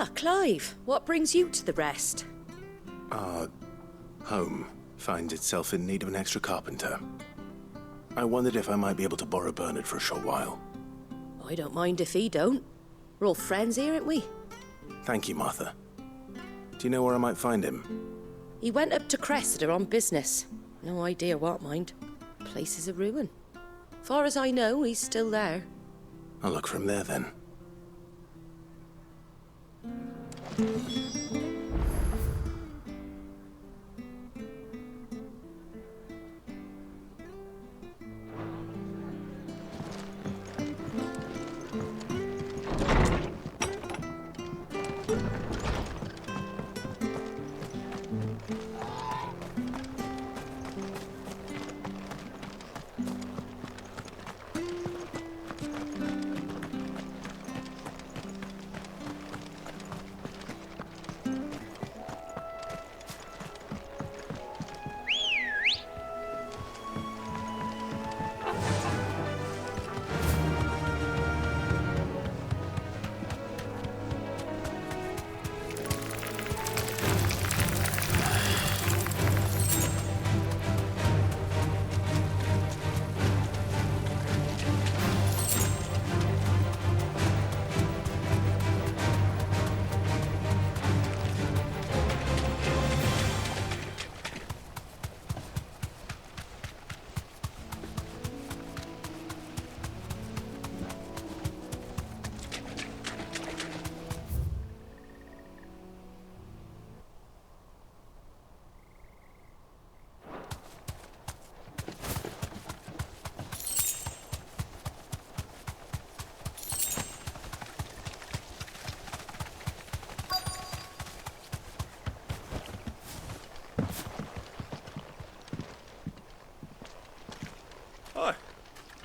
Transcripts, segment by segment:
Ah, Clive. What brings you to the rest? Our home finds itself in need of an extra carpenter. I wondered if I might be able to borrow Bernard for a short while. I don't mind if he don't. We're all friends here, aren't we? Thank you, Martha. Do you know where I might find him? He went up to Cressida on business. No idea what, mind. Place is a ruin. Far as I know, he's still there. I'll look for him there, then.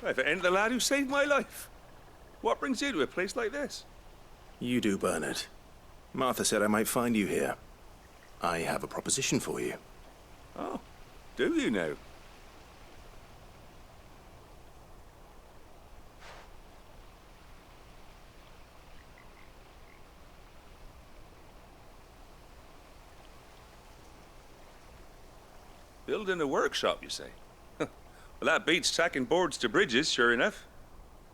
If it ain't the lad who saved my life. What brings you to a place like this? You do, Bernard. Martha said I might find you here. I have a proposition for you. Oh, do you now? Building a workshop, you say? Well, that beats tacking boards to bridges, sure enough.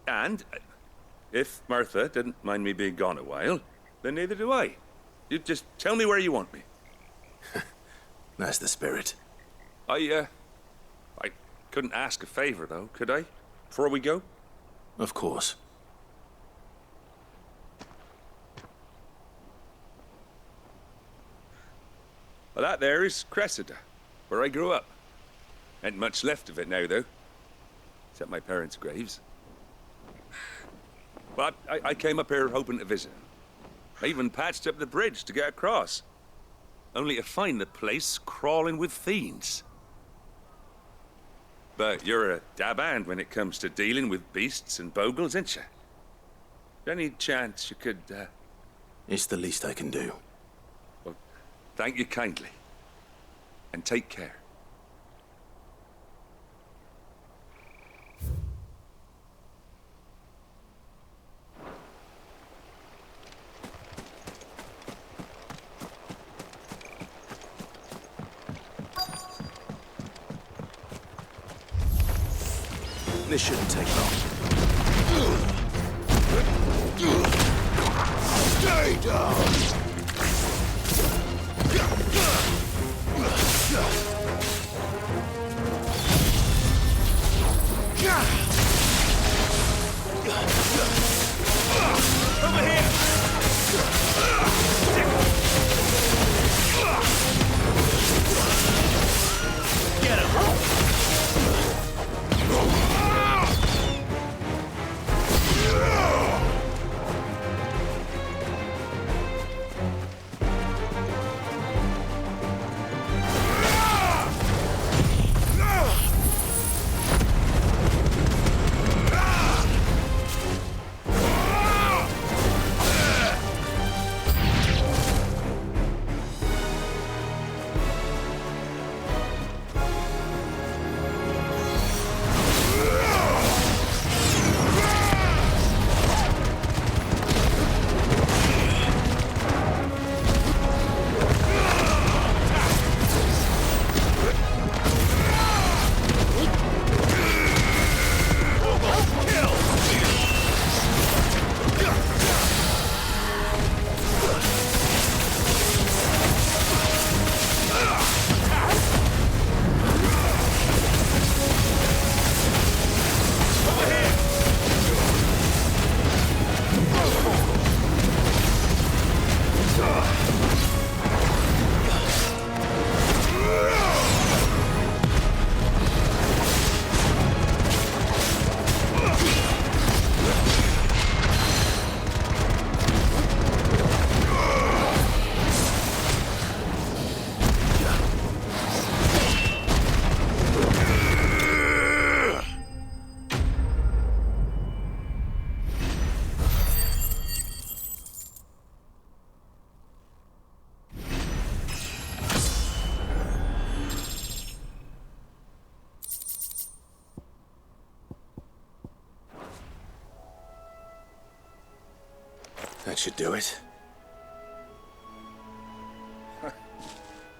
And if Martha didn't mind me being gone a while, then neither do I. You just tell me where you want me. That's the spirit. I couldn't ask a favor, though, could I? Before we go? Of course. Well, that there is Cressida, where I grew up. Ain't much left of it now, though. Except my parents' graves. But I came up here hoping to visit. I even patched up the bridge to get across. Only to find the place crawling with fiends. But you're a dab hand when it comes to dealing with beasts and bogles, ain't you? Any chance you could, It's the least I can do. Well, thank you kindly. And take care. This shouldn't take long. Stay down! Over here! Get him! That should do it.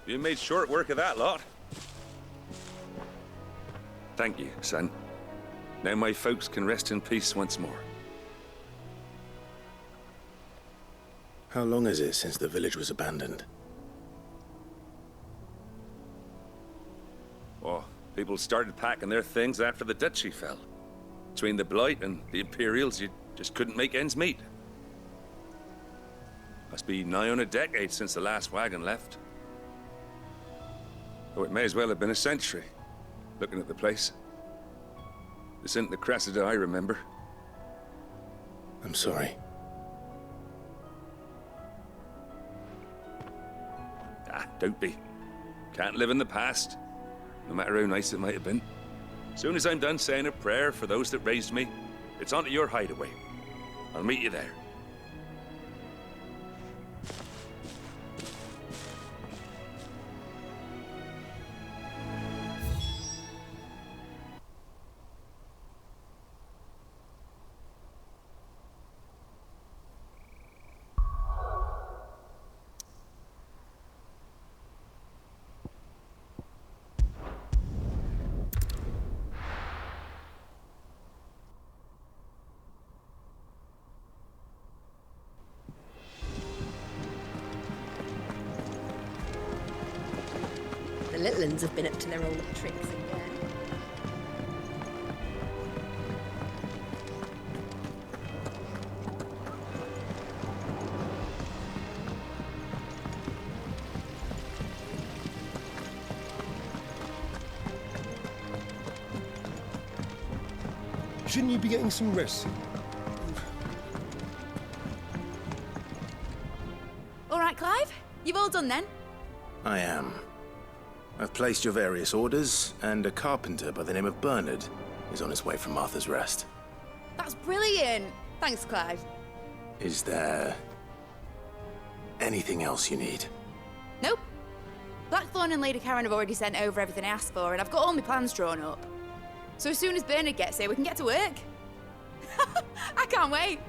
You made short work of that lot. Thank you, son. Now my folks can rest in peace once more. How long is it since the village was abandoned? Oh, people started packing their things after the duchy fell. Between the Blight and the Imperials, you just couldn't make ends meet. Must be nigh on a decade since the last wagon left. Oh, it may as well have been a century, looking at the place. This isn't the Cressida I remember. I'm sorry. Ah, don't be. Can't live in the past, no matter how nice it might have been. Soon as I'm done saying a prayer for those that raised me, it's on to your hideaway. I'll meet you there. The little uns have been up to their old tricks again. Shouldn't you be getting some rest? All right, Clive. You've all done then? I am. I've placed your various orders, and a carpenter by the name of Bernard is on his way from Martha's Rest. That's brilliant. Thanks, Clive. Is there anything else you need? Nope. Blackthorn and Lady Karen have already sent over everything I asked for, and I've got all my plans drawn up. So as soon as Bernard gets here, we can get to work. I can't wait.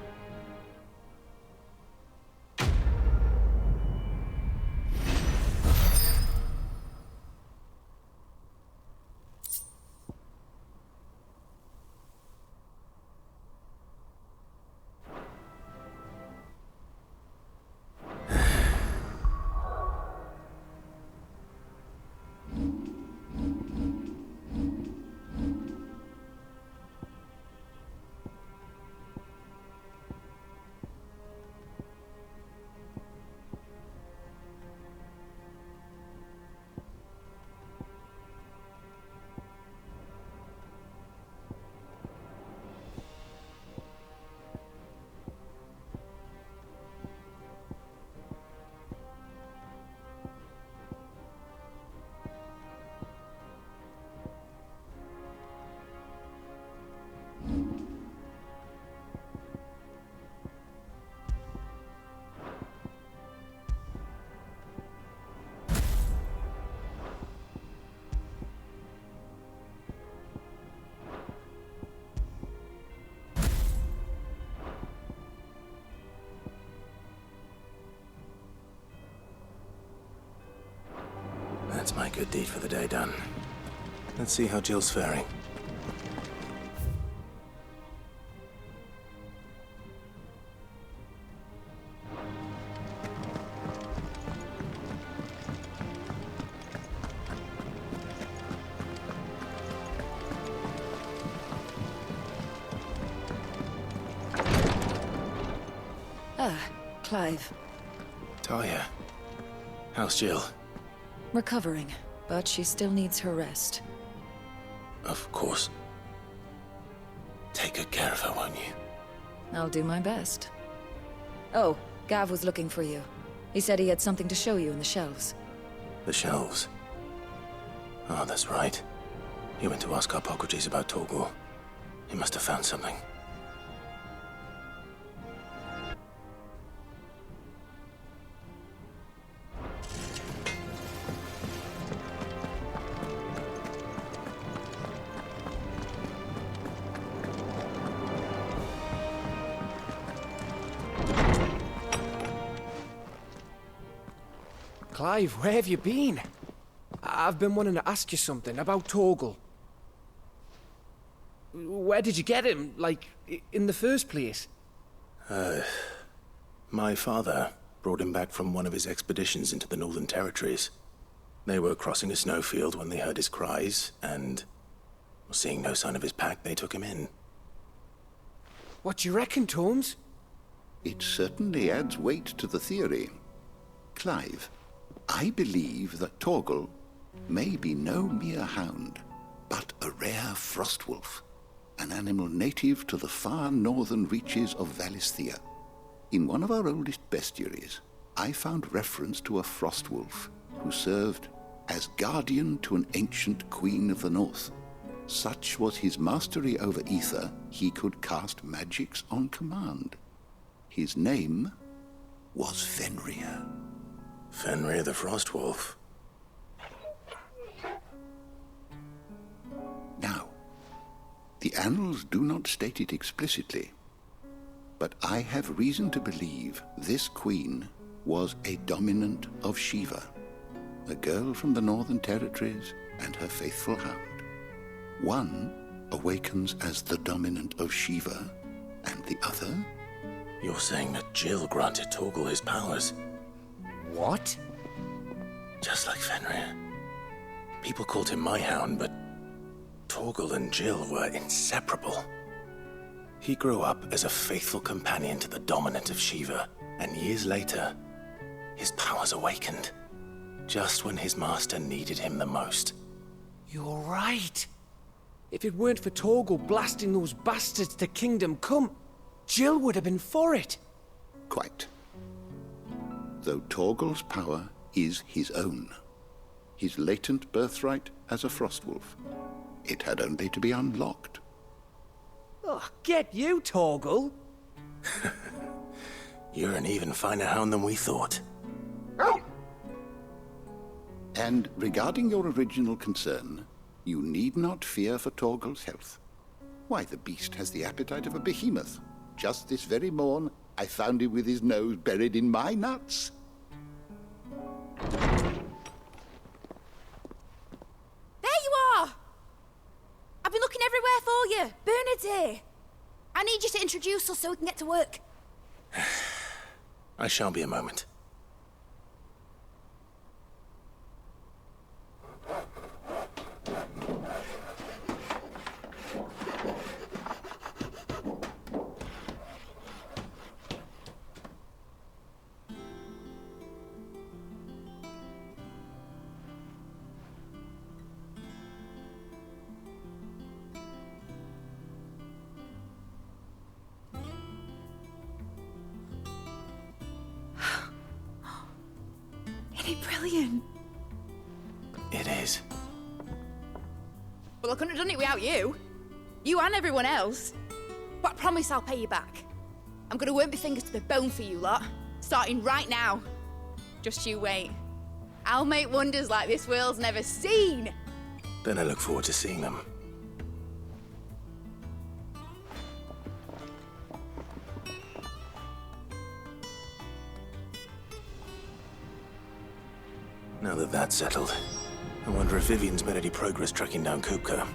That's my good deed for the day done. Let's see how Jill's faring. Ah, Clive. Talia, how's Jill? Recovering, but she still needs her rest. Of course. Take good care of her, won't you? I'll do my best. Oh, Gav was looking for you. He said he had something to show you in the shelves. The shelves. Oh, that's right. He went to ask Harpocrates about Torgor. He must have found something. Clive, where have you been? I've been wanting to ask you something about Torgal. Where did you get him, like, in the first place? My father brought him back from one of his expeditions into the Northern Territories. They were crossing a snowfield when they heard his cries, and seeing no sign of his pack, they took him in. What do you reckon, Tomes? It certainly adds weight to the theory. Clive, I believe that Torgal may be no mere hound, but a rare frostwolf, an animal native to the far northern reaches of Valisthea. In one of our oldest bestiaries, I found reference to a frostwolf who served as guardian to an ancient queen of the north. Such was his mastery over ether, he could cast magics on command. His name was Fenrir. Fenrir the Frostwolf. Now, the annals do not state it explicitly, but I have reason to believe this queen was a dominant of Shiva, a girl from the Northern Territories and her faithful hound. One awakens as the dominant of Shiva, and the other... You're saying that Jill granted Torgal his powers? What? Just like Fenrir. People called him my hound, but Torgal and Jill were inseparable. He grew up as a faithful companion to the dominant of Shiva, and years later, his powers awakened, just when his master needed him the most. You're right. If it weren't for Torgal blasting those bastards to Kingdom Come, Jill would have been for it. Quite. Though Torgal's power is his own, his latent birthright as a Frostwolf, it had only to be unlocked. Oh, get you, Torgal! You're an even finer hound than we thought. And regarding your original concern, you need not fear for Torgal's health. Why, the beast has the appetite of a behemoth. Just this very morn, I found him with his nose buried in my nuts. There you are! I've been looking everywhere for you. Bernard's here. I need you to introduce us so we can get to work. I shall be a moment. Isn't it brilliant? It is. Well, I couldn't have done it without you. You and everyone else. But I promise I'll pay you back. I'm gonna work my fingers to the bone for you lot, starting right now. Just you wait. I'll make wonders like this world's never seen. Then I look forward to seeing them. Now that that's settled, I wonder if Vivian's made any progress tracking down Kupka.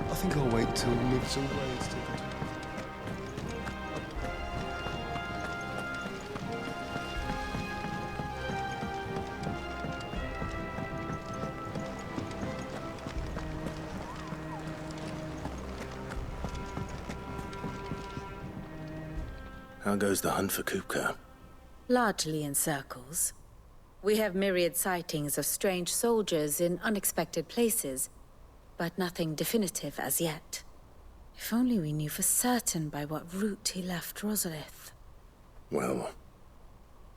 I think I'll wait till Nibs and Blades take it. How goes the hunt for Kupka? Largely in circles. We have myriad sightings of strange soldiers in unexpected places, but nothing definitive as yet. If only we knew for certain by what route he left Rosalith. Well,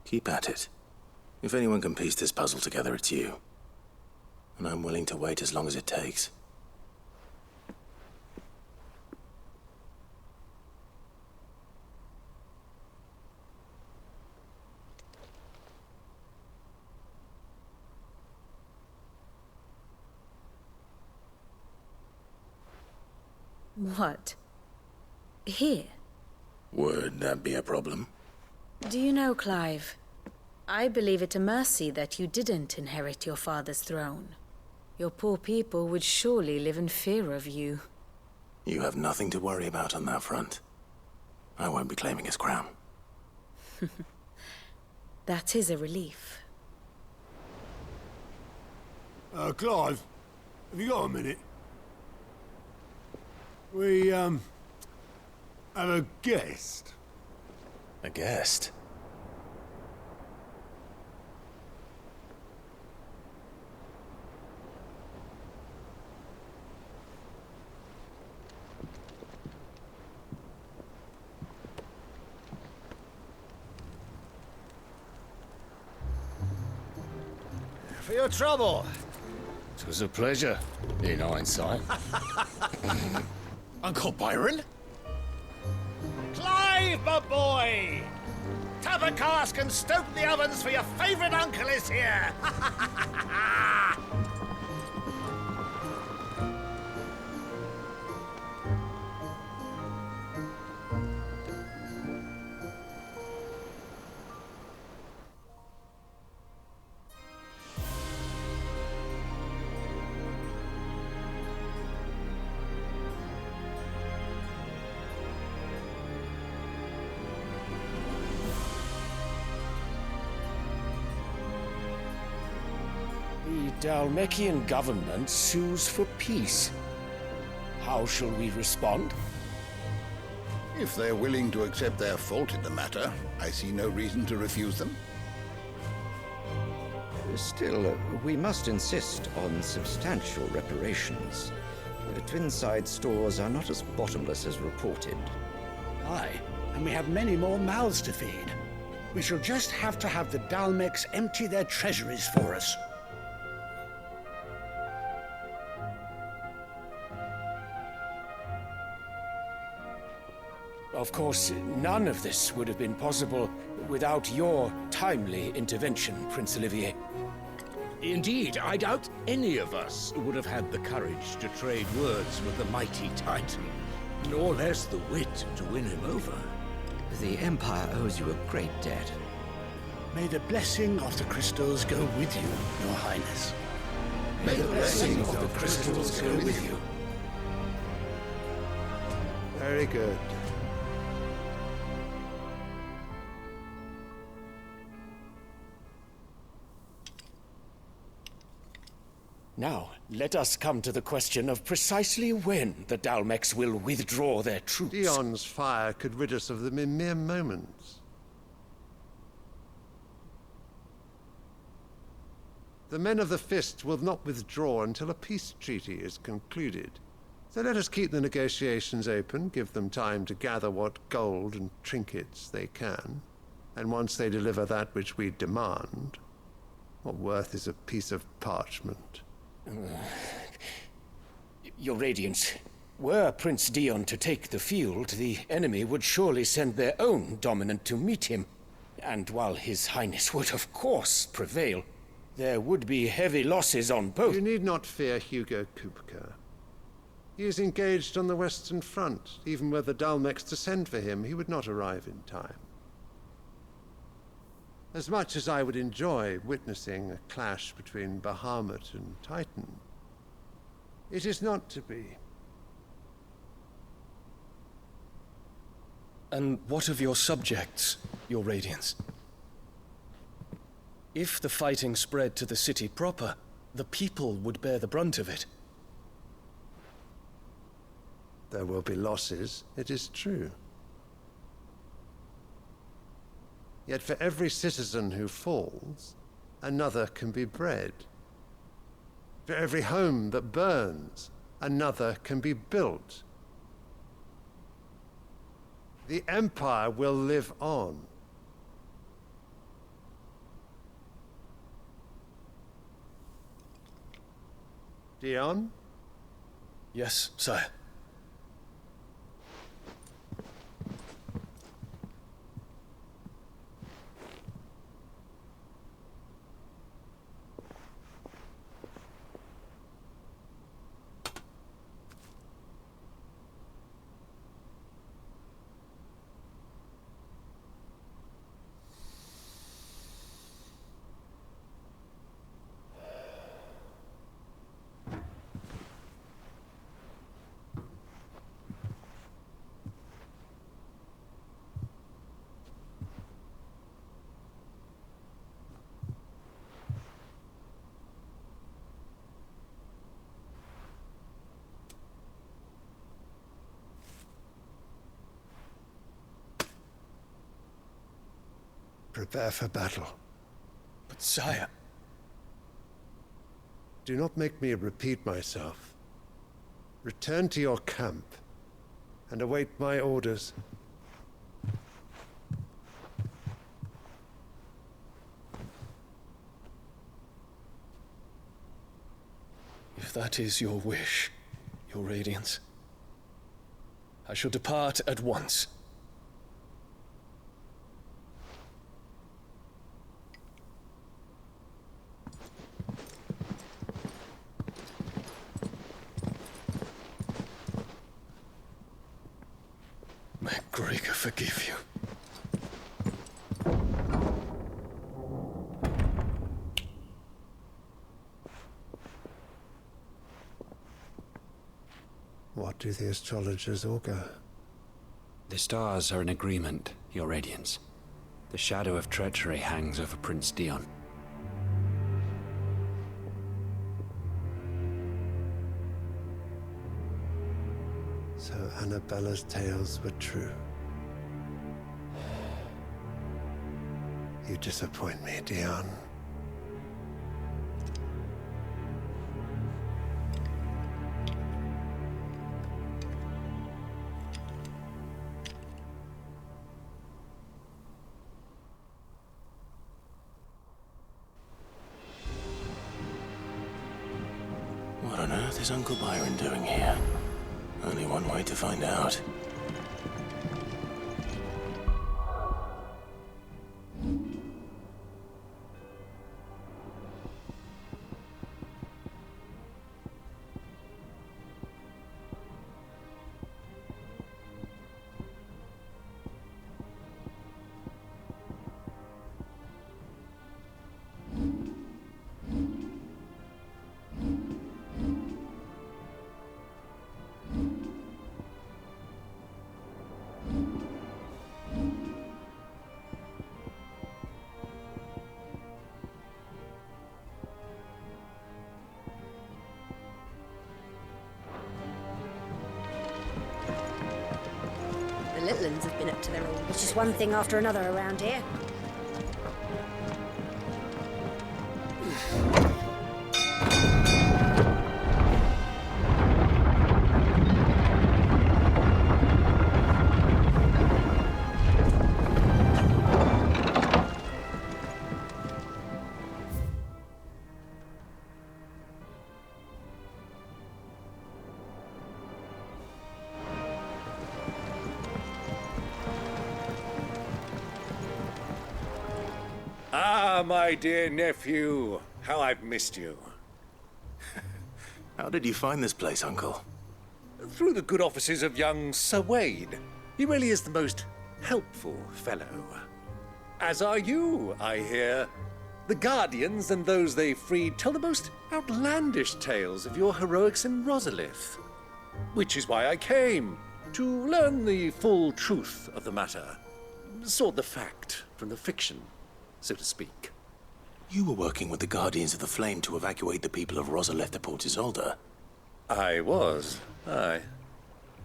keep at it. If anyone can piece this puzzle together, it's you. And I'm willing to wait as long as it takes. What? Here? Would that be a problem? Do you know, Clive? I believe it a mercy that you didn't inherit your father's throne. Your poor people would surely live in fear of you. You have nothing to worry about on that front. I won't be claiming his crown. That is a relief. Clive, have you got a minute? We, have a guest. A guest? For your trouble. It was a pleasure, in hindsight. Uncle Byron? Clive, my boy! Tap a cask and stoke the ovens for your favourite uncle is here! The Dalmekian government sues for peace. How shall we respond? If they're willing to accept their fault in the matter, I see no reason to refuse them. Still, we must insist on substantial reparations. Twinside stores are not as bottomless as reported. Aye, and we have many more mouths to feed. We shall just have to have the Dalmeks empty their treasuries for us. Of course, none of this would have been possible without your timely intervention, Prince Olivier. Indeed, I doubt any of us would have had the courage to trade words with the mighty Titan, nor less the wit to win him over. The Empire owes you a great debt. May the blessing of the crystals go with you, Your Highness. May the blessing of the crystals go with you. Very good. Now, let us come to the question of precisely when the Dalmeks will withdraw their troops. Dion's fire could rid us of them in mere moments. The men of the Fist will not withdraw until a peace treaty is concluded. So let us keep the negotiations open, give them time to gather what gold and trinkets they can. And once they deliver that which we demand, what worth is a piece of parchment? Your Radiance, were Prince Dion to take the field, the enemy would surely send their own dominant to meet him. And while His Highness would of course prevail, there would be heavy losses on both. You need not fear Hugo Kupka. He is engaged on the Western Front. Even were the Dalmeks to send for him, he would not arrive in time. As much as I would enjoy witnessing a clash between Bahamut and Titan, it is not to be. And what of your subjects, Your Radiance? If the fighting spread to the city proper, the people would bear the brunt of it. There will be losses, it is true. Yet for every citizen who falls, another can be bred. For every home that burns, another can be built. The Empire will live on. Dion? Yes, sire. Prepare for battle. But sire... Do not make me repeat myself. Return to your camp and await my orders. If that is your wish, your Radiance, I shall depart at once. May Gregor forgive you. What do the astrologers augur? The stars are in agreement, Your Radiance. The shadow of treachery hangs over Prince Dion. So Annabella's tales were true. You disappoint me, Dion. What on earth is Uncle Byron doing here? Only one way to find out. The little uns have been up to their old... It's just one thing after another around here. Ah, my dear nephew, how I've missed you. How did you find this place, Uncle? Through the good offices of young Sir Wade. He really is the most helpful fellow. As are you, I hear. The Guardians and those they freed tell the most outlandish tales of your heroics in Rosalith. Which is why I came, to learn the full truth of the matter. Sort the fact from the fiction, so to speak. You were working with the Guardians of the Flame to evacuate the people of Rosalith to Port Isolde. I was, aye.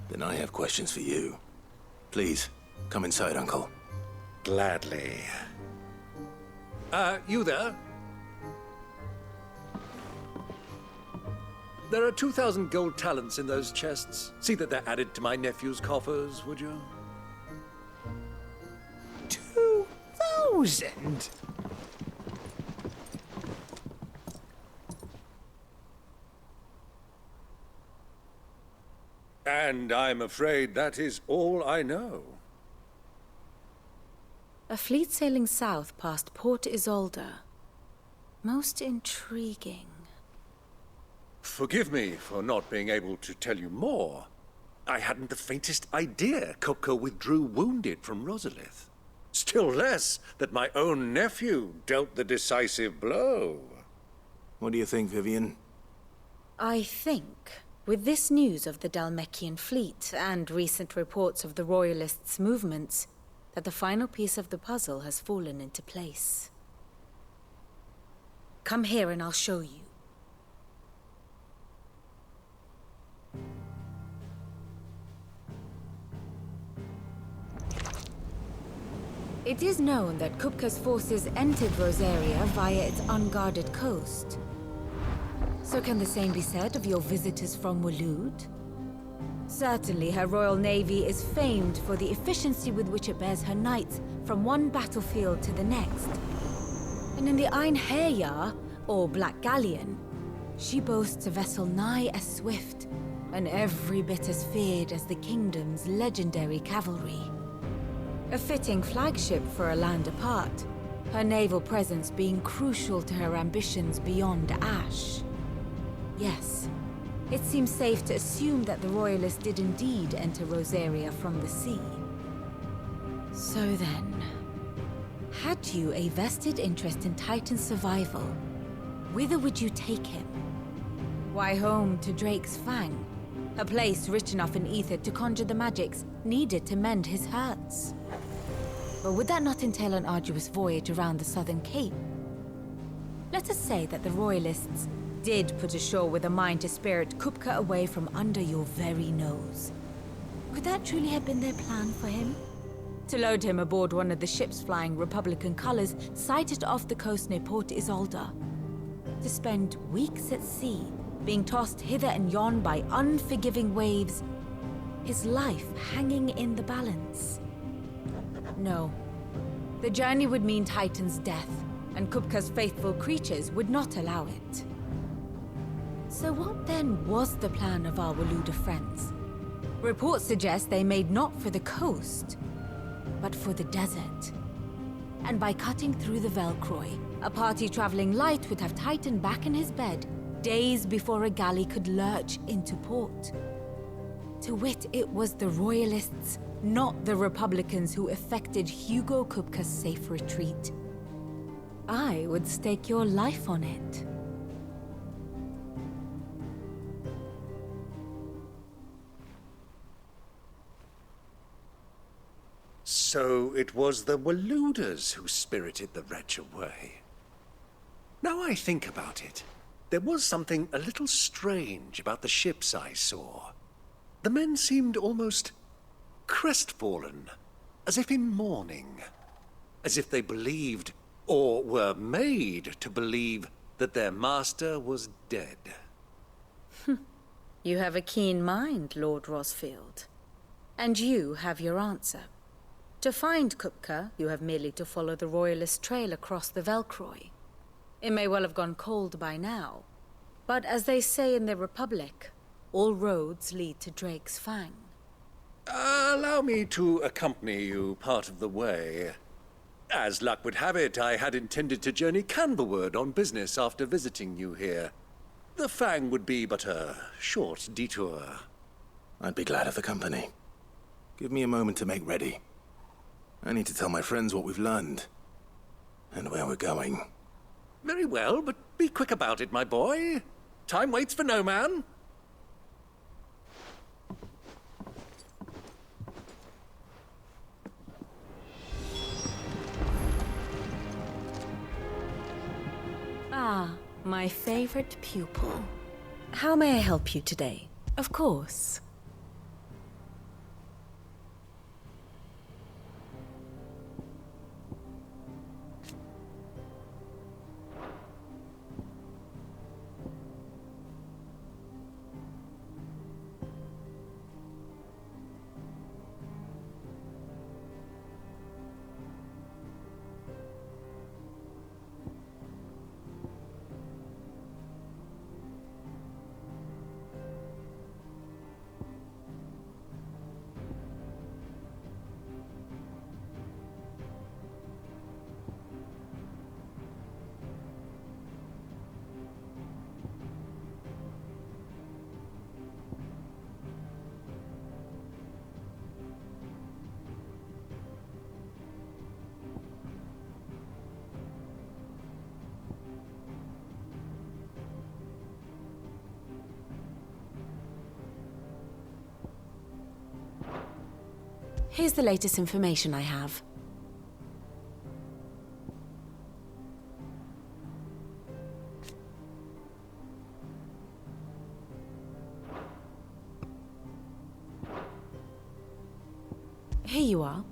Then I have questions for you. Please, come inside, Uncle. gladly. You there? There are 2,000 gold talents in those chests. See that they're added to my nephew's coffers, would you? 2,000? And I'm afraid that is all I know. A fleet sailing south past Port Isolde. Most intriguing. Forgive me for not being able to tell you more. I hadn't the faintest idea Kupka withdrew wounded from Rosalith. Still less that my own nephew dealt the decisive blow. What do you think, Vivian? I think, with this news of the Dhalmekian fleet and recent reports of the Royalists' movements, that the final piece of the puzzle has fallen into place. Come here and I'll show you. It is known that Kupka's forces entered Rosaria via its unguarded coast. So can the same be said of your visitors from Waloed? Certainly her Royal Navy is famed for the efficiency with which it bears her knights from one battlefield to the next. And in the Einherjar, or Black Galleon, she boasts a vessel nigh as swift, and every bit as feared as the kingdom's legendary cavalry. A fitting flagship for a land apart, her naval presence being crucial to her ambitions beyond Ash. Yes, it seems safe to assume that the Royalists did indeed enter Rosaria from the sea. So then, had you a vested interest in Titan's survival, whither would you take him? Why, home to Drake's Fang, a place rich enough in ether to conjure the magics needed to mend his hurts. But would that not entail an arduous voyage around the southern cape? Let us say that the Royalists did put ashore with a mind to spirit Kupka away from under your very nose. Could that truly have been their plan for him? To load him aboard one of the ships flying Republican colors sighted off the coast near Port Isolde. To spend weeks at sea, being tossed hither and yon by unforgiving waves, his life hanging in the balance. No. The journey would mean Titan's death, and Kupka's faithful creatures would not allow it. So what then was the plan of our Waluda friends? Reports suggest they made not for the coast, but for the desert. And by cutting through the Velcroy, a party traveling light would have Titan back in his bed days before a galley could lurch into port. To wit, it was the Royalists, not the Republicans, who effected Hugo Kupka's safe retreat. I would stake your life on it. So it was the Waluders who spirited the wretch away. Now I think about it, there was something a little strange about the ships I saw. The men seemed almost crestfallen, as if in mourning, as if they believed, or were made to believe, that their master was dead. You have a keen mind, Lord Rosfield. And you have your answer. To find Kupka, you have merely to follow the Royalist trail across the Velcroy. It may well have gone cold by now, but as they say in the Republic, all roads lead to Drake's Fang. Allow me to accompany you part of the way. As luck would have it, I had intended to journey Canberward on business after visiting you here. The Fang would be but a short detour. I'd be glad of the company. Give me a moment to make ready. I need to tell my friends what we've learned, and where we're going. Very well, but be quick about it, my boy. Time waits for no man. Ah, my favorite pupil. How may I help you today? Of course. Here's the latest information I have. Here you are.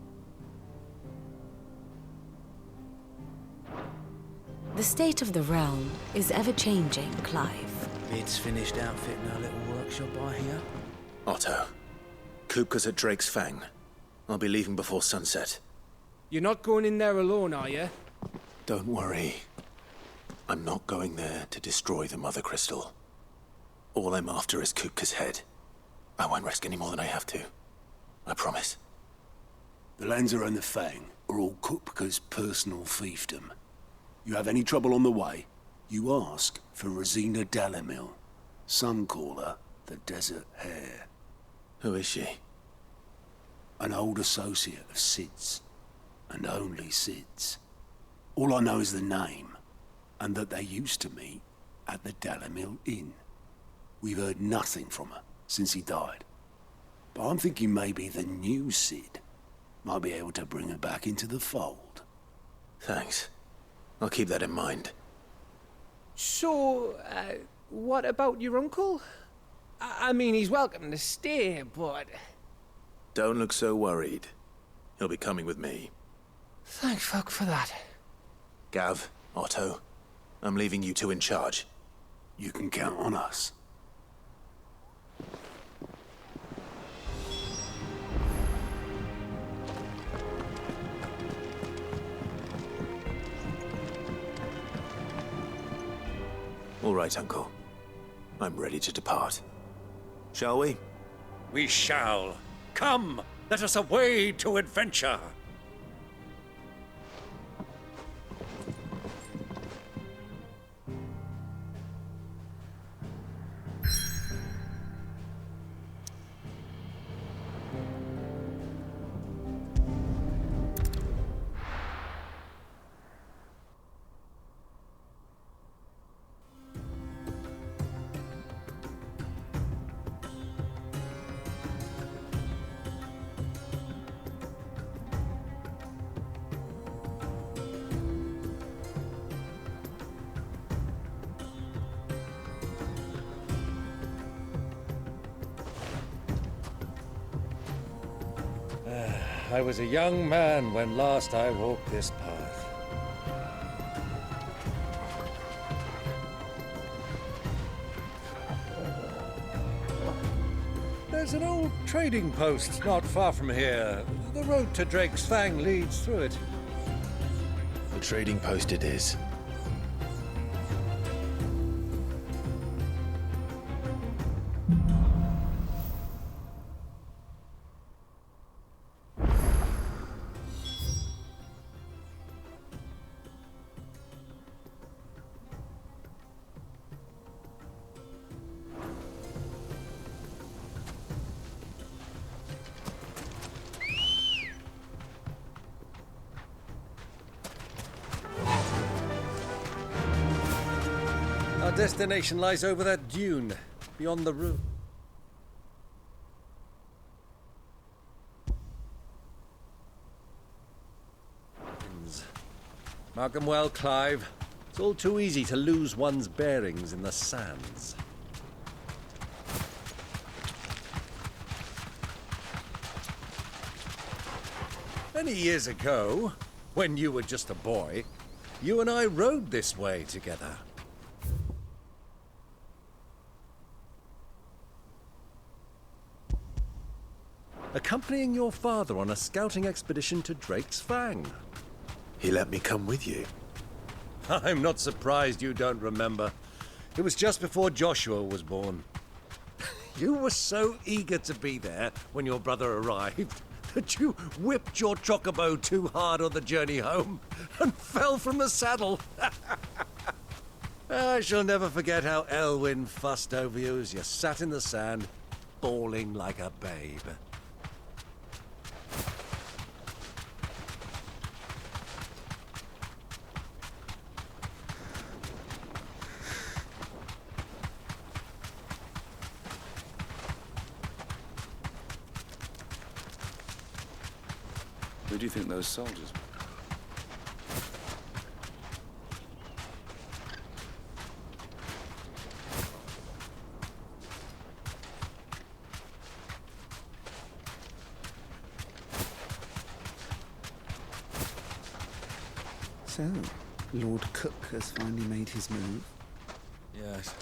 The state of the realm is ever-changing, Clive. Mid's finished outfitting our little workshop, I hear. Otto, Kupka's at Drake's Fang. I'll be leaving before sunset. You're not going in there alone, are you? Don't worry. I'm not going there to destroy the Mother Crystal. All I'm after is Kupka's head. I won't risk any more than I have to. I promise. The Lancer and the Fang are all Kupka's personal fiefdom. You have any trouble on the way, you ask for Rosina Dalamil. Some call her the Desert Hare. Who is she? An old associate of Sid's, and only Sid's. All I know is the name, and that they used to meet at the Dalamil Inn. We've heard nothing from her since he died. But I'm thinking maybe the new Sid might be able to bring her back into the fold. Thanks. I'll keep that in mind. So, what about your uncle? I mean, he's welcome to stay, but... Don't look so worried. He'll be coming with me. Thank fuck for that. Gav, Otto, I'm leaving you two in charge. You can count on us. All right, Uncle. I'm ready to depart. Shall we? We shall. Come, let us away to adventure. I was a young man when last I walked this path. There's an old trading post not far from here. The road to Drake's Fang leads through it. The trading post it is. Our destination lies over that dune, beyond the room. Mark 'em well, Clive. It's all too easy to lose one's bearings in the sands. Many years ago, when you were just a boy, you and I rode this way together. Accompanying your father on a scouting expedition to Drake's Fang. He let me come with you. I'm not surprised you don't remember. It was just before Joshua was born. You were so eager to be there when your brother arrived that you whipped your chocobo too hard on the journey home and fell from the saddle. I shall never forget how Elwyn fussed over you as you sat in the sand, bawling like a babe. Who do you think those soldiers were? So, Lord Cook has finally made his move. Yes.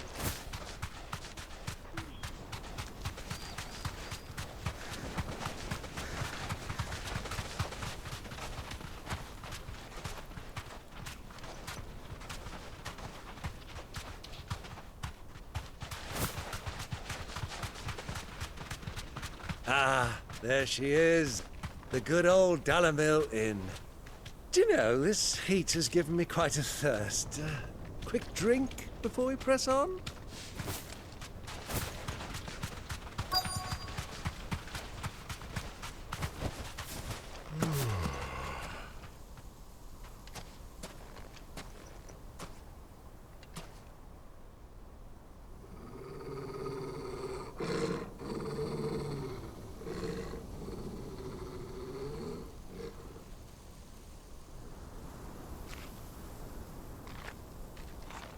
Ah, there she is. The good old Dalamil Inn. Do you know, this heat has given me quite a thirst. Quick drink before we press on?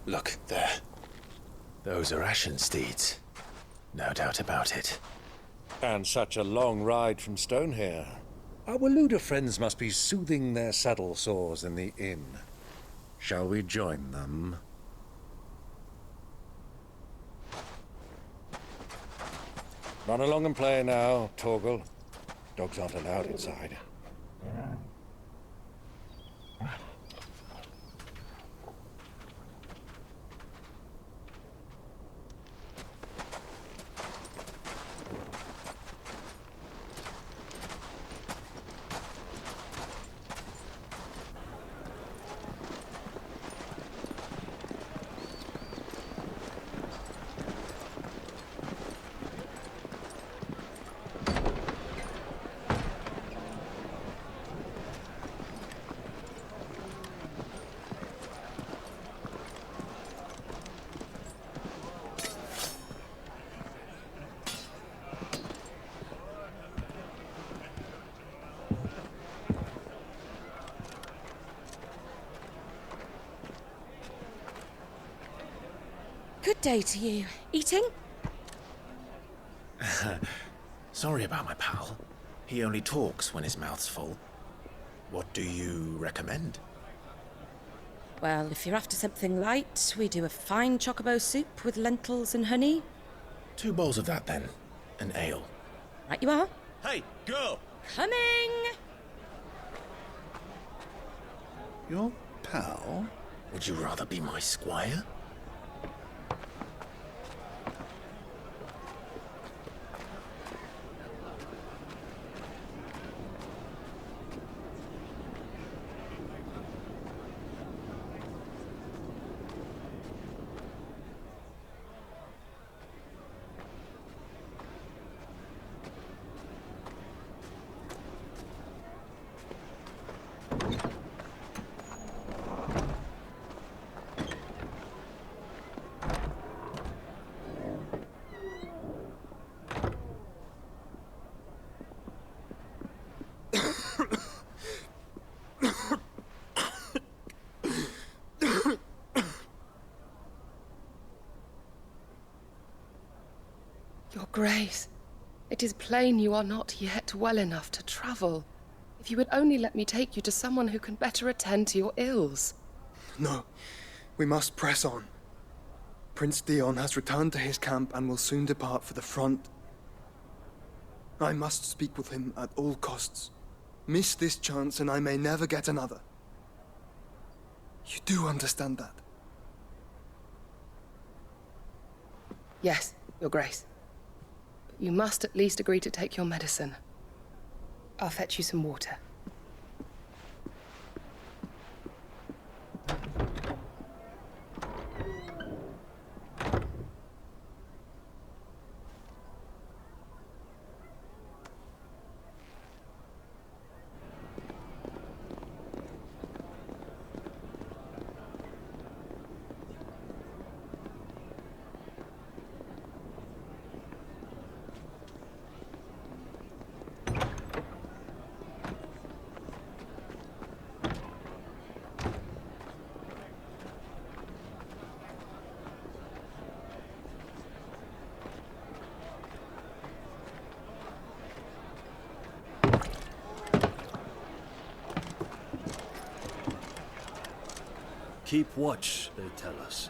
Look, there. Those are Ashen steeds. No doubt about it. And such a long ride from Stonehair. Our Waluda friends must be soothing their saddle sores in the inn. Shall we join them? Run along and play now, Torgal. Dogs aren't allowed inside. Good day to you. Eating? Sorry about my pal. He only talks when his mouth's full. What do you recommend? Well, if you're after something light, we do a fine chocobo soup with lentils and honey. 2 bowls of that, then. An ale. Right you are. Hey, go! Coming! Your pal? Would you rather be my squire? Your Grace, it is plain you are not yet well enough to travel. If you would only let me take you to someone who can better attend to your ills. No, we must press on. Prince Dion has returned to his camp and will soon depart for the front. I must speak with him at all costs. Miss this chance and I may never get another. You do understand that? Yes, Your Grace. But you must at least agree to take your medicine. I'll fetch you some water. Keep watch, they tell us.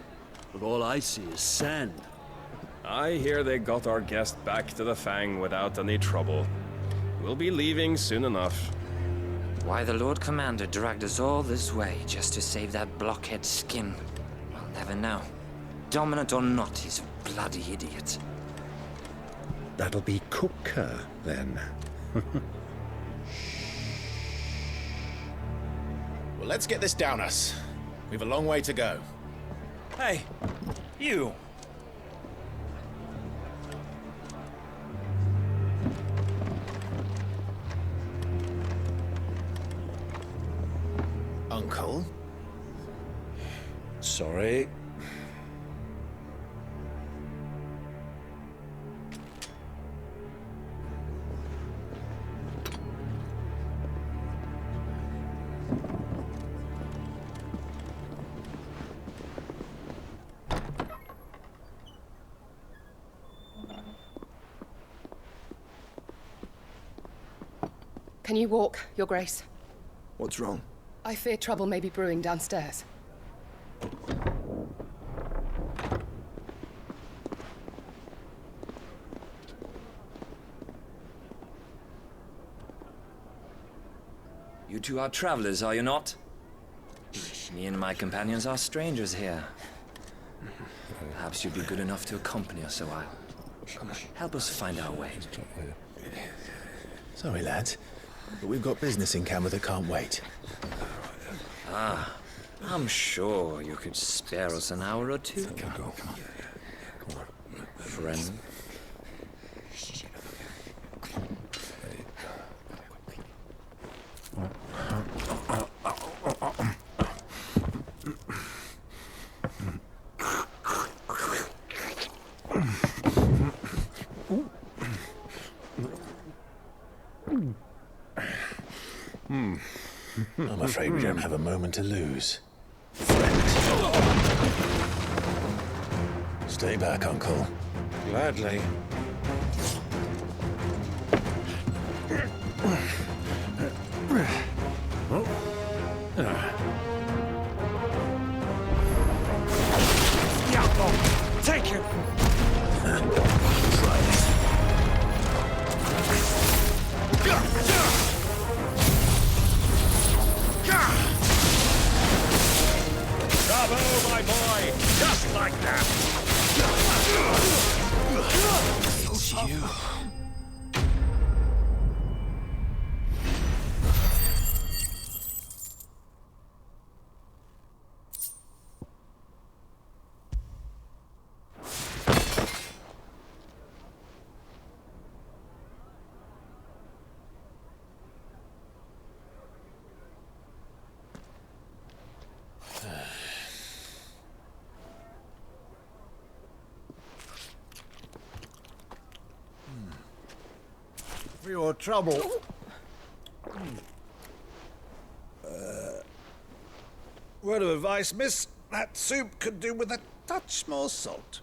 But all I see is sand. I hear they got our guest back to the Fang without any trouble. We'll be leaving soon enough. Why the Lord Commander dragged us all this way just to save that blockhead skin, I'll never know. Dominant or not, he's a bloody idiot. That'll be Cooker, then. Well, let's get this down us. We've a long way to go. Hey, you! Uncle? Sorry. Can you walk, Your Grace? What's wrong? I fear trouble may be brewing downstairs. You two are travelers, are you not? Me and my companions are strangers here. Perhaps you'd be good enough to accompany us a while. Help us find our way. Sorry, lads, but we've got business in camera that can't wait. Ah, I'm sure you could spare us an hour or two. Come on. Friend. I'm afraid we don't have a moment to lose. Stay back, Uncle. Gladly. Take him! Bravo, my boy! Just like that! It's you. For your trouble. Word of advice, miss. That soup could do with a touch more salt.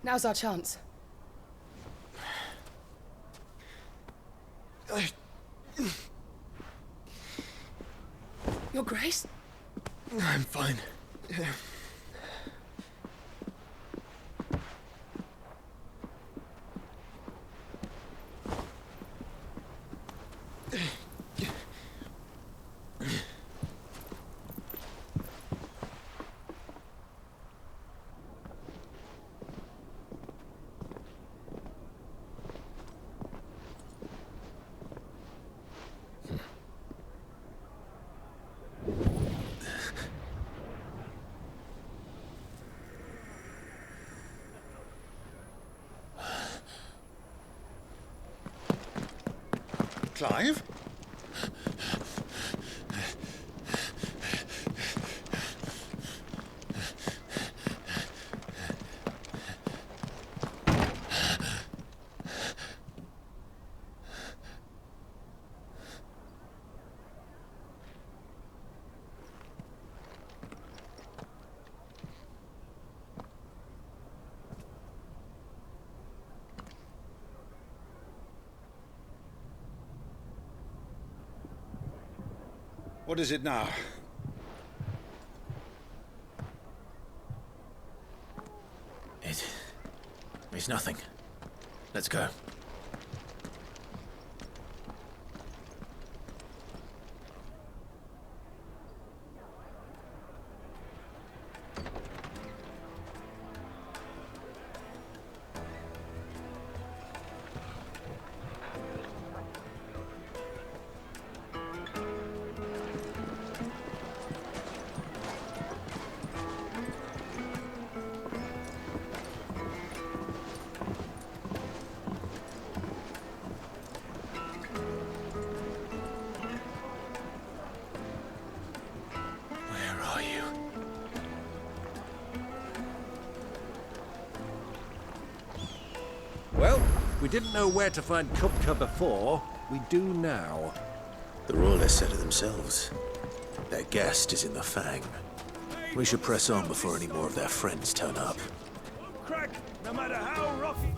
Now's our chance. Your Grace? I'm fine. Clive? What is it now? It's nothing. Let's go. Well, we didn't know where to find Kupka before. We do now. The Royalists said it themselves. Their guest is in the Fang. We should press on before any more of their friends turn up. Crack, no matter how rough it...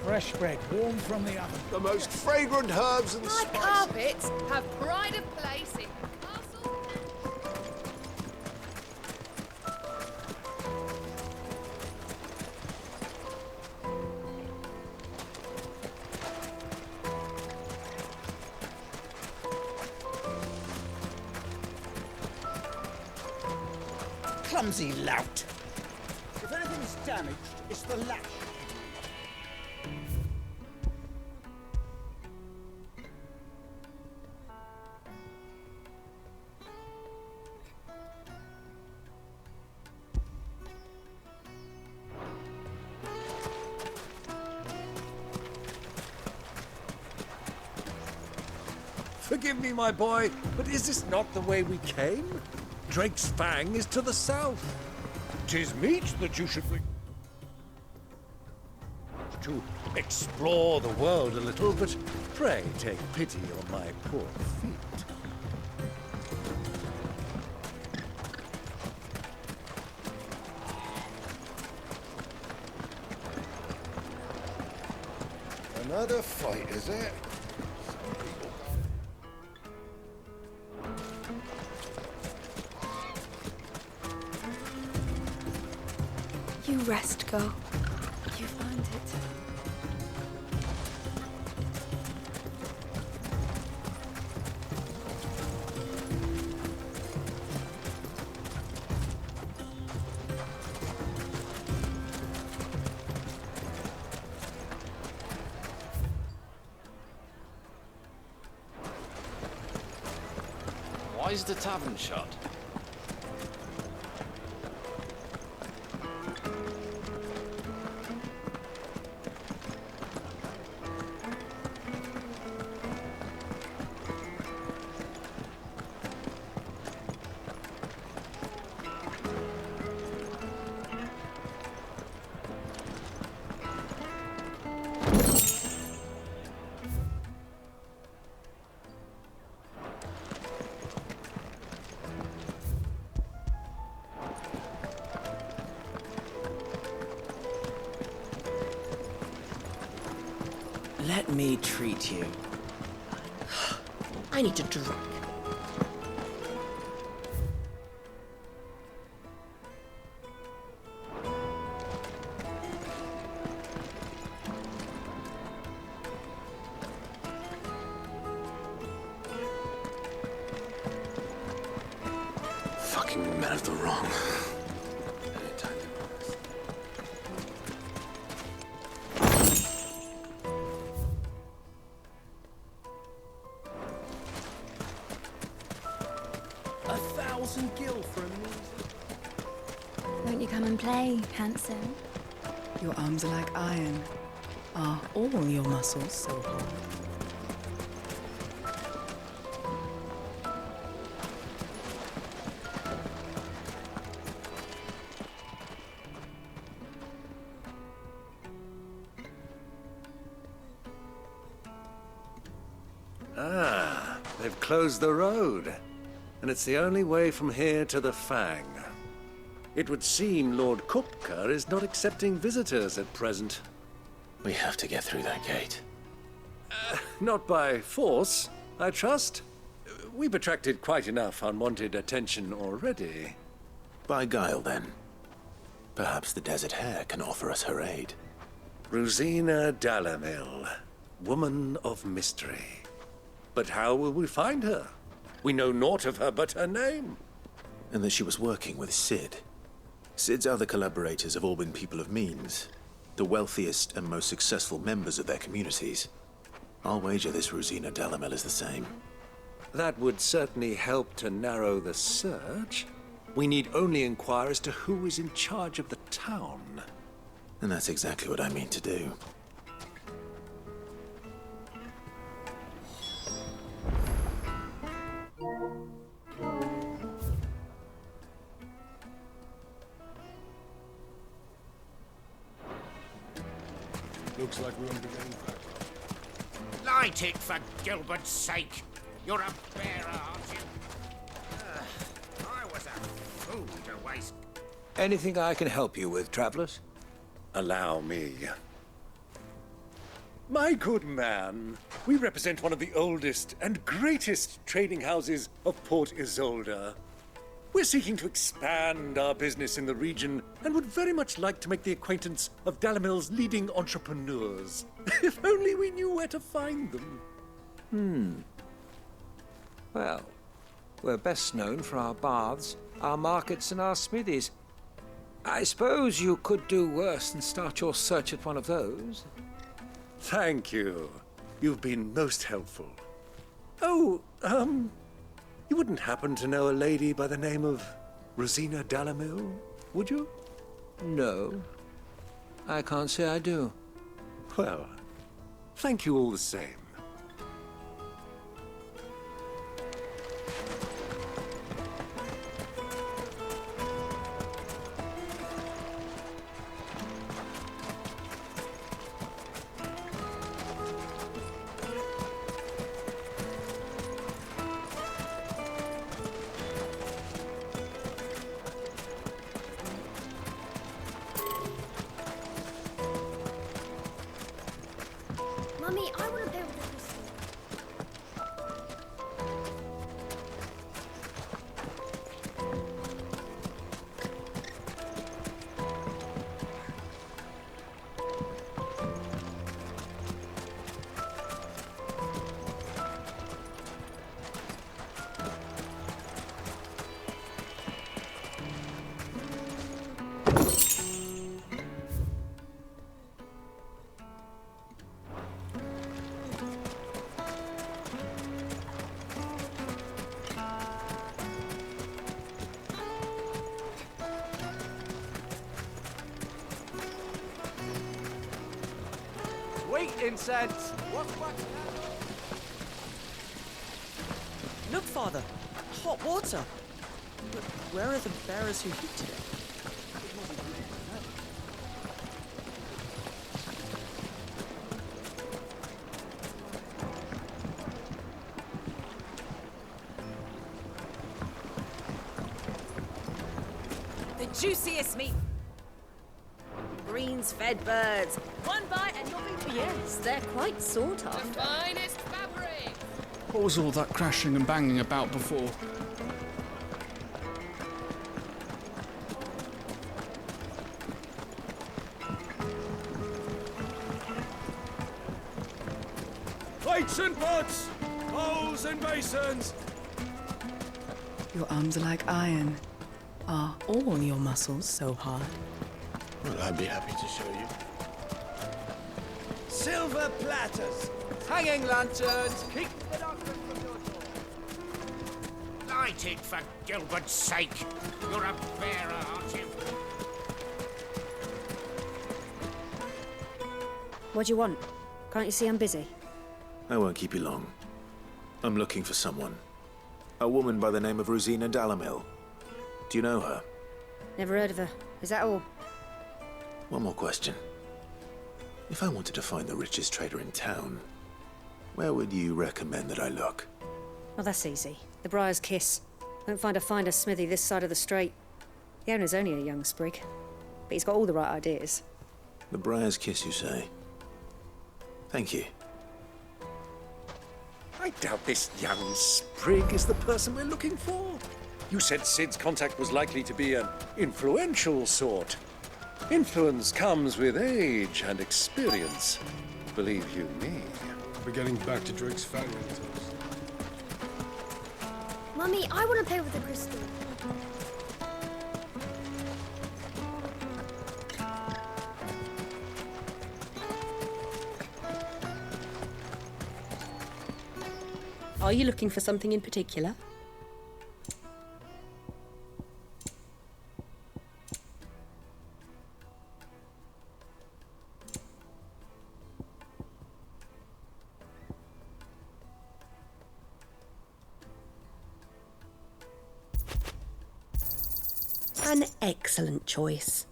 Fresh bread, warm from the oven. The most fragrant herbs and My spices. carpets have pride of place in castle. Clumsy lout. If anything's damaged, it's the lash. Forgive me, my boy, but is this not the way we came? Drake's Fang is to the south. 'Tis meet that you should to explore the world a little, but pray take pity on my poor feet. Another fight, is it? You rest, girl. You find it. Why is the tavern shut? Let me treat you. I need a drink. Fucking men of the wrong. Gil for a music. Won't you come and play, handsome? Your arms are like iron. Are all your muscles so hard? Ah, they've closed the road. And it's the only way from here to the Fang. It would seem Lord Kupka is not accepting visitors at present. We have to get through that gate. Not by force, I trust. We've attracted quite enough unwanted attention already. By guile, then. Perhaps the Desert Hare can offer us her aid. Rosina Dalamil, woman of mystery. But how will we find her? We know naught of her but her name. And that she was working with Sid. Sid's other collaborators have all been people of means, the wealthiest and most successful members of their communities. I'll wager this Rosina Dalamil is the same. That would certainly help to narrow the search. We need only inquire as to who is in charge of the town. And that's exactly what I mean to do. Looks like we're on the getting back. Light it, for Gilbert's sake! You're a bearer, aren't you? I was a fool to waste... Anything I can help you with, travelers? Allow me. My good man, we represent one of the oldest and greatest trading houses of Port Isolde. We're seeking to expand our business in the region and would very much like to make the acquaintance of Dalamil's leading entrepreneurs. If only we knew where to find them. Well, we're best known for our baths, our markets, and our smithies. I suppose you could do worse than start your search at one of those. Thank you. You've been most helpful. Oh, you wouldn't happen to know a lady by the name of Rosina Dalamil, would you? No, I can't say I do. Well, thank you all the same. Mummy, I want to go with the crystal. Sweet incense! Look, Father! Hot water! But where are the bearers who heated it? The juiciest meat. Greens-fed birds. One bite and you'll be... Yes, they're quite sought after. The finest fabric. What was all that crashing and banging about before? Plates and pots! Bowls and basins! Your arms are like iron. Are all your muscles so hard? Well, I'd be happy to show you. Silver platters, hanging lanterns, keep the darkness from your door. Light it, for Gilbert's sake! You're a bearer, aren't you? What do you want? Can't you see I'm busy? I won't keep you long. I'm looking for someone. A woman by the name of Rosina Dalamil. Do you know her? Never heard of her. Is that all? One more question. If I wanted to find the richest trader in town, Where would you recommend that I look? Well, that's easy. The Briar's Kiss. Won't find a finer smithy this side of the strait. The owner's only a young sprig, but he's got all the right ideas. The Briar's Kiss, you say? Thank you. I doubt this young sprig is the person we're looking for. You said Sid's contact was likely to be an influential sort. Influence comes with age and experience. Believe you me. We're getting back to Drake's family. Mummy, I want to play with the crystal. Are you looking for something in particular? An excellent choice.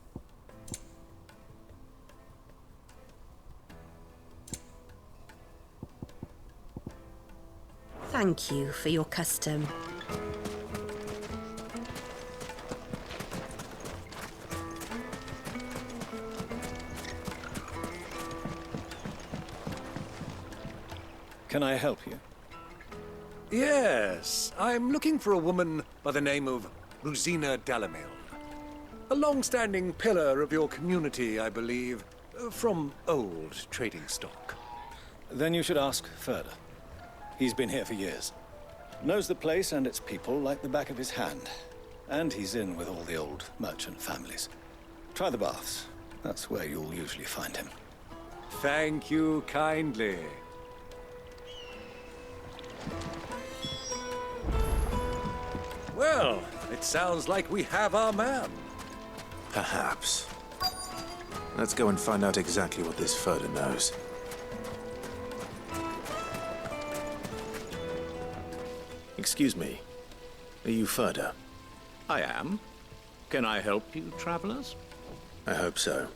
Thank you for your custom. Can I help you? Yes, I'm looking for a woman by the name of Rosina Dalamil. A long-standing pillar of your community, I believe, from old trading stock. Then you should ask further. He's been here for years. Knows the place and its people like the back of his hand. And he's in with all the old merchant families. Try the baths. That's where you'll usually find him. Thank you kindly. Well, it sounds like we have our man. Perhaps. Let's go and find out exactly what this Furder knows. Excuse me. Are you Furder? I am. Can I help you, travelers? I hope so.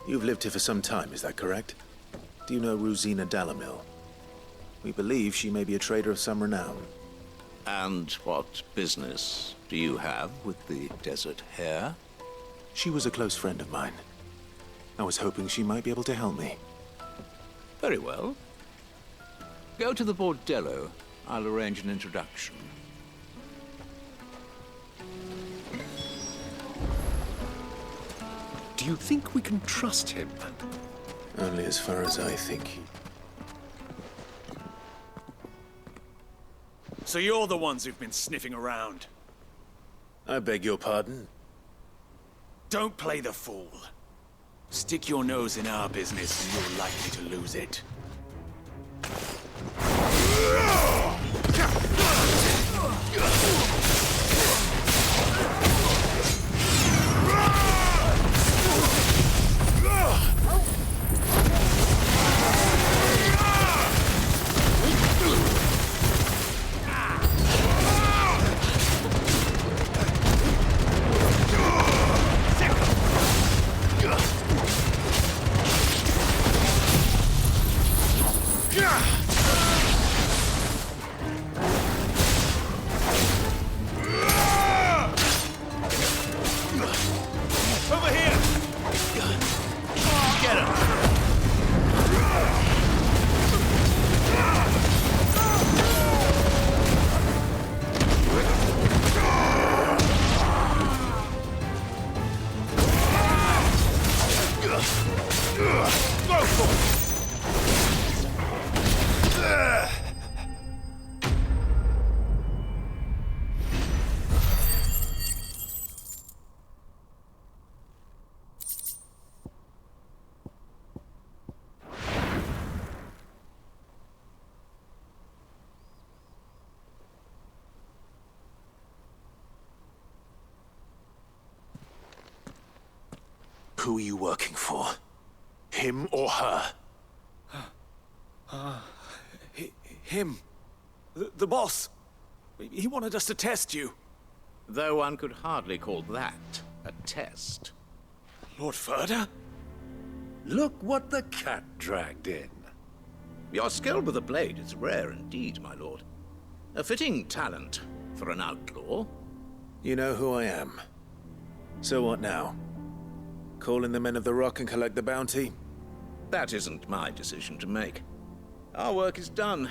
You've lived here for some time, is that correct? Do you know Rosina Dalamil? We believe she may be a trader of some renown. And what business do you have with the desert hare? She was a close friend of mine. I was hoping she might be able to help me. Very well. Go to the bordello. I'll arrange an introduction. Do you think we can trust him? Only as far as I think. So you're the ones who've been sniffing around? I beg your pardon? Don't play the fool. Stick your nose in our business and you're likely to lose it. Who are you working for? Him or her? Him. The boss. He wanted us to test you. Though one could hardly call that a test. Lord Furder? Look what the cat dragged in. Your skill with a blade is rare indeed, my lord. A fitting talent for an outlaw. You know who I am. So what now? Call in the Men of the Rock and collect the bounty? That isn't my decision to make. Our work is done.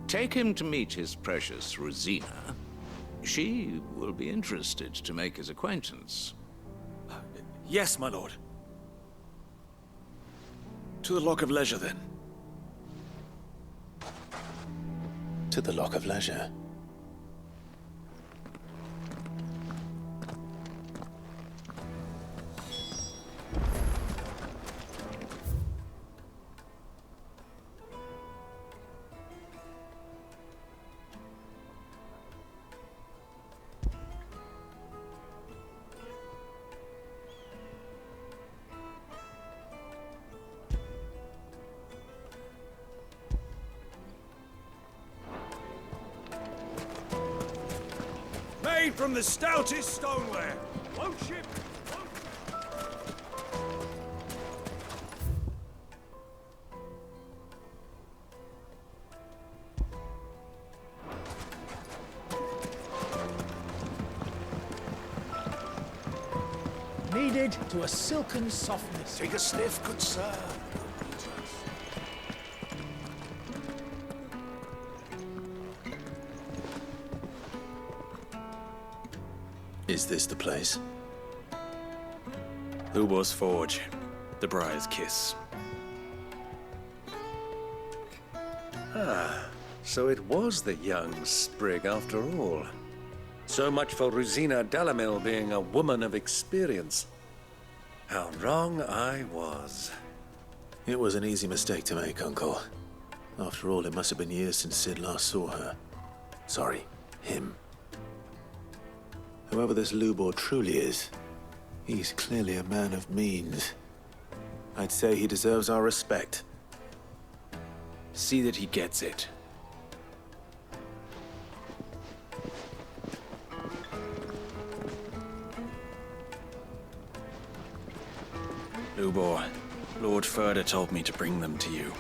Take him to meet his precious Rosina. She will be interested to make his acquaintance. Yes, my lord. To the Lock of Leisure, then. To the Lock of Leisure. Made from the stoutest stoneware. Won't ship. Kneaded to a silken softness. Take a sniff, good sir. Is this the place? Ubor's Forge. The Briar's Kiss. Ah, so it was the young sprig after all. So much for Rosina Delamil being a woman of experience. How wrong I was. It was an easy mistake to make, Uncle. After all, it must have been years since Sid last saw her. Sorry, him. Whoever this Lubor truly is, he's clearly a man of means. I'd say he deserves our respect. See that he gets it. Lubor, Lord Furder told me to bring them to you.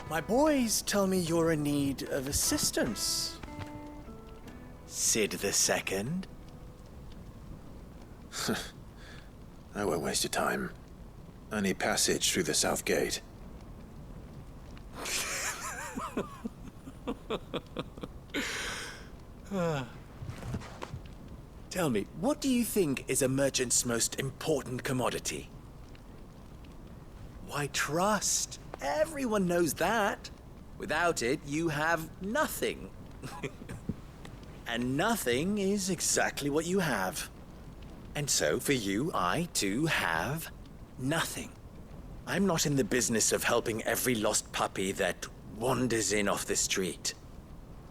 My boys tell me you're in need of assistance. Sid the Second? I won't waste your time. I need passage through the south gate. Tell me, what do you think is a merchant's most important commodity? Why, trust. Everyone knows that. Without it, you have nothing. And nothing is exactly what you have. And so, for you, I, too, have nothing. I'm not in the business of helping every lost puppy that wanders in off the street.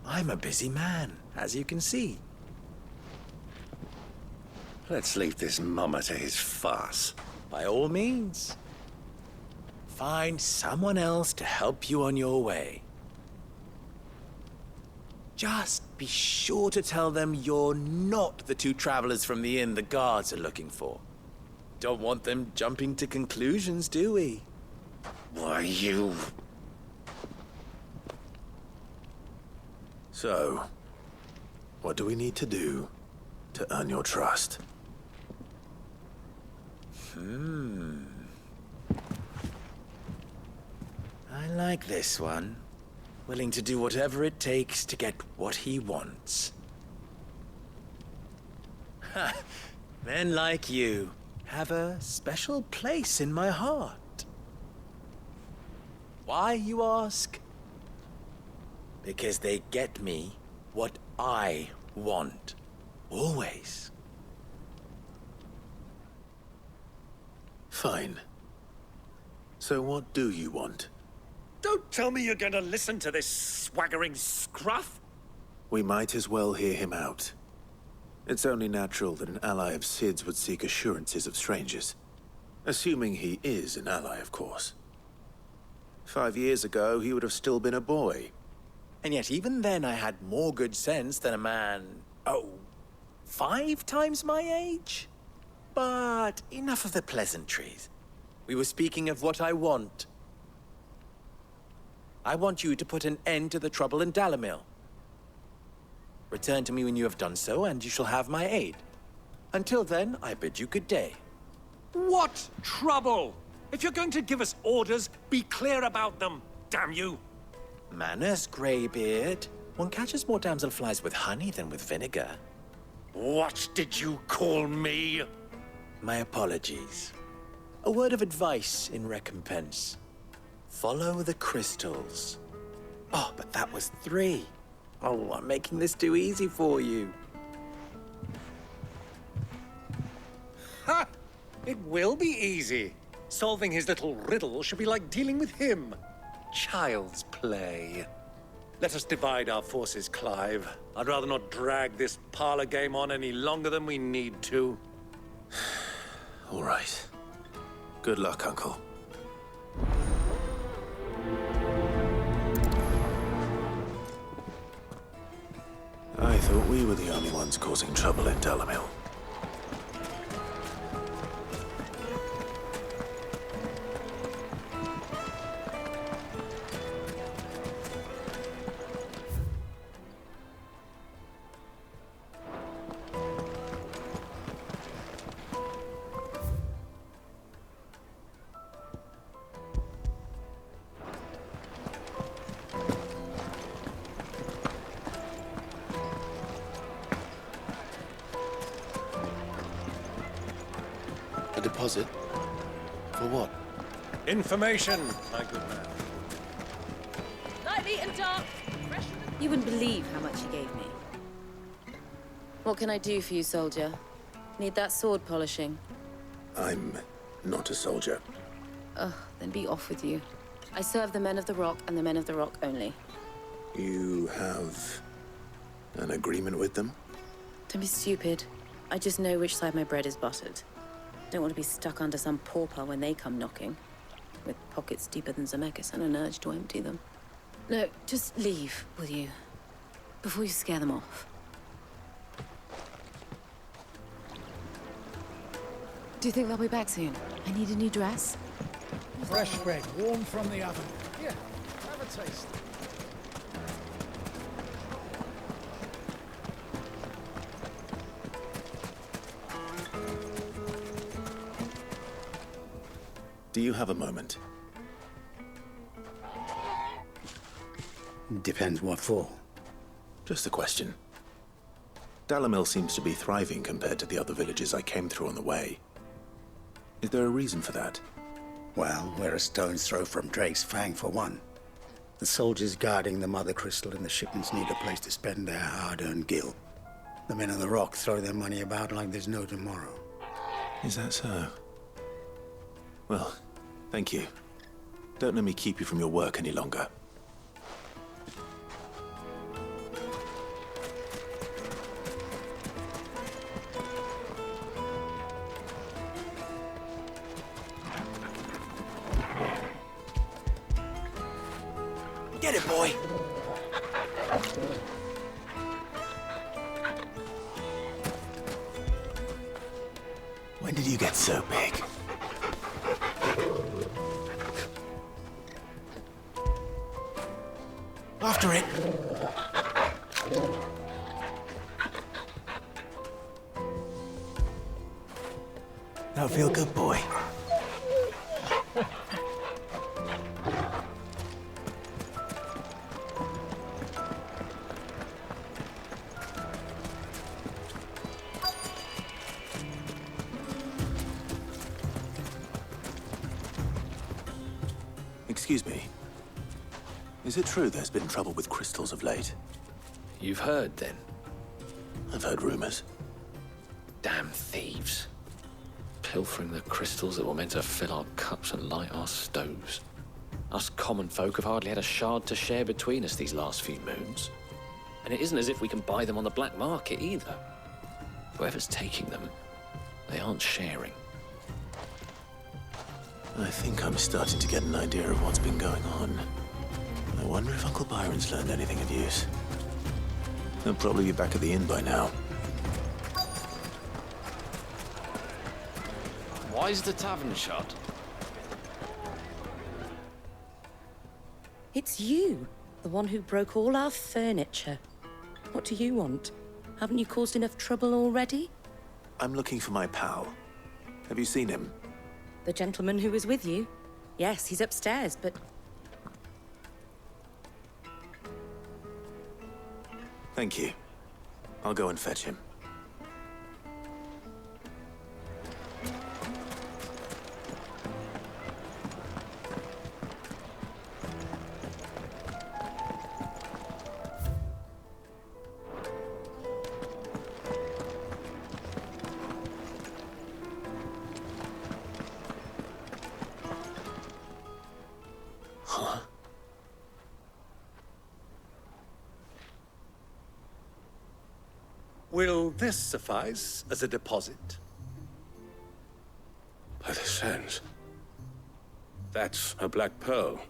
I'm a busy man, as you can see. Let's leave this mummer to his farce. By all means. Find someone else to help you on your way. Just be sure to tell them you're not the two travelers from the inn the guards are looking for. Don't want them jumping to conclusions, do we? Why, you... So, what do we need to do to earn your trust? I like this one. Willing to do whatever it takes to get what he wants. Ha! Men like you have a special place in my heart. Why, you ask? Because they get me what I want. Always. Fine. So what do you want? Don't tell me you're going to listen to this swaggering scruff! We might as well hear him out. It's only natural that an ally of Sid's would seek assurances of strangers. Assuming he is an ally, of course. 5 years ago, he would have still been a boy. And yet even then I had more good sense than a man, 5 times my age? But enough of the pleasantries. We were speaking of what I want. I want you to put an end to the trouble in Dalamil. Return to me when you have done so, and you shall have my aid. Until then, I bid you good day. What trouble? If you're going to give us orders, be clear about them, damn you! Manners, Greybeard. One catches more damselflies with honey than with vinegar. What did you call me? My apologies. A word of advice in recompense. Follow the crystals. Oh, but that was 3. Oh, I'm making this too easy for you. Ha! It will be easy. Solving his little riddle should be like dealing with him. Child's play. Let us divide our forces, Clive. I'd rather not drag this parlor game on any longer than we need to. All right. Good luck, Uncle. I thought we were the only ones causing trouble in Dalamil. A deposit? For what? Information, my good man. Lightly and dark. You wouldn't believe how much he gave me. What can I do for you, soldier? Need that sword polishing? I'm not a soldier. Ugh, then be off with you. I serve the men of the Rock and the men of the Rock only. You have an agreement with them? Don't be stupid. I just know which side my bread is buttered. Don't want to be stuck under some pauper when they come knocking. With pockets deeper than Zemeckis and an urge to empty them. No, just leave, will you? Before you scare them off. Do you think they'll be back soon? I need a new dress. Fresh bread, warm from the oven. Here, have a taste. Do you have a moment? Depends what for. Just a question. Dalamil seems to be thriving compared to the other villages I came through on the way. Is there a reason for that? Well, we're a stone's throw from Drake's Fang, for one. The soldiers guarding the Mother Crystal and the shipments need a place to spend their hard-earned gil. The men of the Rock throw their money about like there's no tomorrow. Is that so? Well, thank you. Don't let me keep you from your work any longer. Get it, boy! When did you get so big? After it! That'll feel good, boy. Excuse me. Is it true there's been trouble with crystals of late? You've heard, then? I've heard rumors. Damn thieves. Pilfering the crystals that were meant to fill our cups and light our stoves. Us common folk have hardly had a shard to share between us these last few moons. And it isn't as if we can buy them on the black market either. Whoever's taking them, they aren't sharing. I think I'm starting to get an idea of what's been going on. I wonder if Uncle Byron's learned anything of use. He'll probably be back at the inn by now. Why is the tavern shut? It's you, the one who broke all our furniture. What do you want? Haven't you caused enough trouble already? I'm looking for my pal. Have you seen him? The gentleman who was with you? Yes, he's upstairs, but... Thank you. I'll go and fetch him. Will this suffice as a deposit? By the sands. That's a black pearl.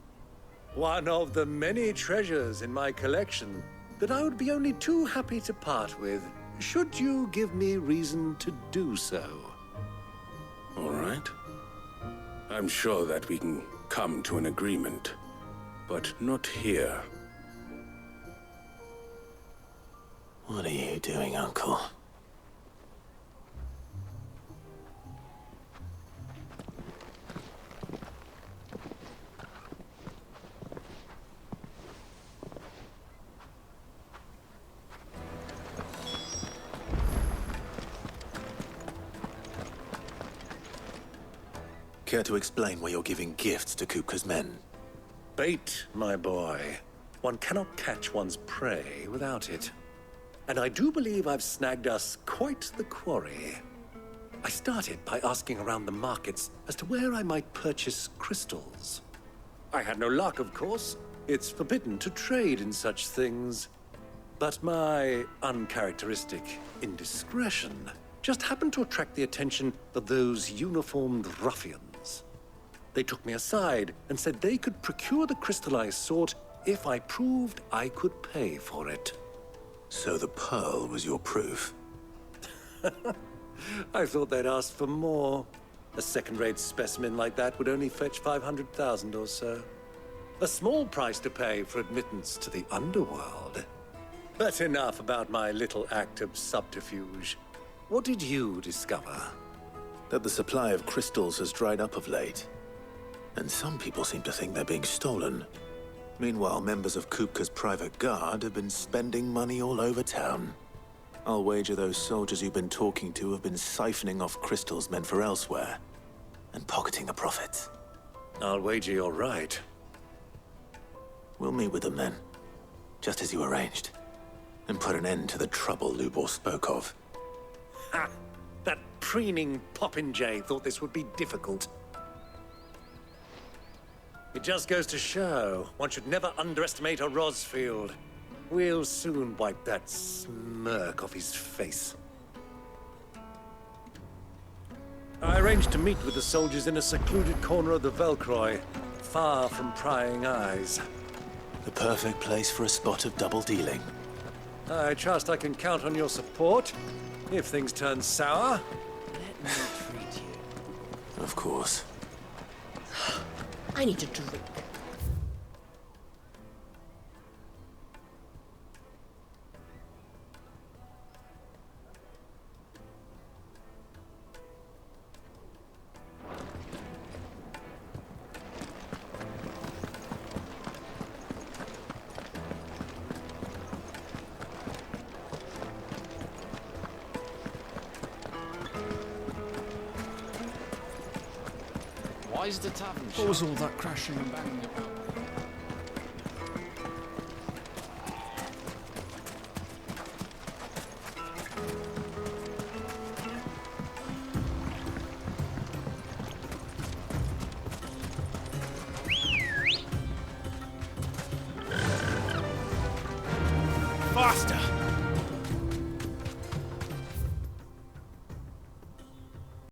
One of the many treasures in my collection that I would be only too happy to part with, should you give me reason to do so. All right. I'm sure that we can come to an agreement, but not here. What are you doing, Uncle? Care to explain why you're giving gifts to Kupka's men? Bait, my boy. One cannot catch one's prey without it. And I do believe I've snagged us quite the quarry. I started by asking around the markets as to where I might purchase crystals. I had no luck, of course. It's forbidden to trade in such things. But my uncharacteristic indiscretion just happened to attract the attention of those uniformed ruffians. They took me aside and said they could procure the crystal I sought if I proved I could pay for it. So the pearl was your proof? I thought they'd asked for more. A second-rate specimen like that would only fetch 500,000 or so. A small price to pay for admittance to the underworld. But enough about my little act of subterfuge. What did you discover? That the supply of crystals has dried up of late. And some people seem to think they're being stolen. Meanwhile, members of Kupka's private guard have been spending money all over town. I'll wager those soldiers you've been talking to have been siphoning off crystals meant for elsewhere, and pocketing the profits. I'll wager you're right. We'll meet with them then, just as you arranged, and put an end to the trouble Lubor spoke of. Ha! That preening popinjay thought this would be difficult. It just goes to show, one should never underestimate a Rosfield. We'll soon wipe that smirk off his face. I arranged to meet with the soldiers in a secluded corner of the Velcroy, far from prying eyes. The perfect place for a spot of double dealing. I trust I can count on your support, if things turn sour. Let me treat you. Of course. I need a drink. Why is the tavern shut? What was all that crashing and banging about? Faster!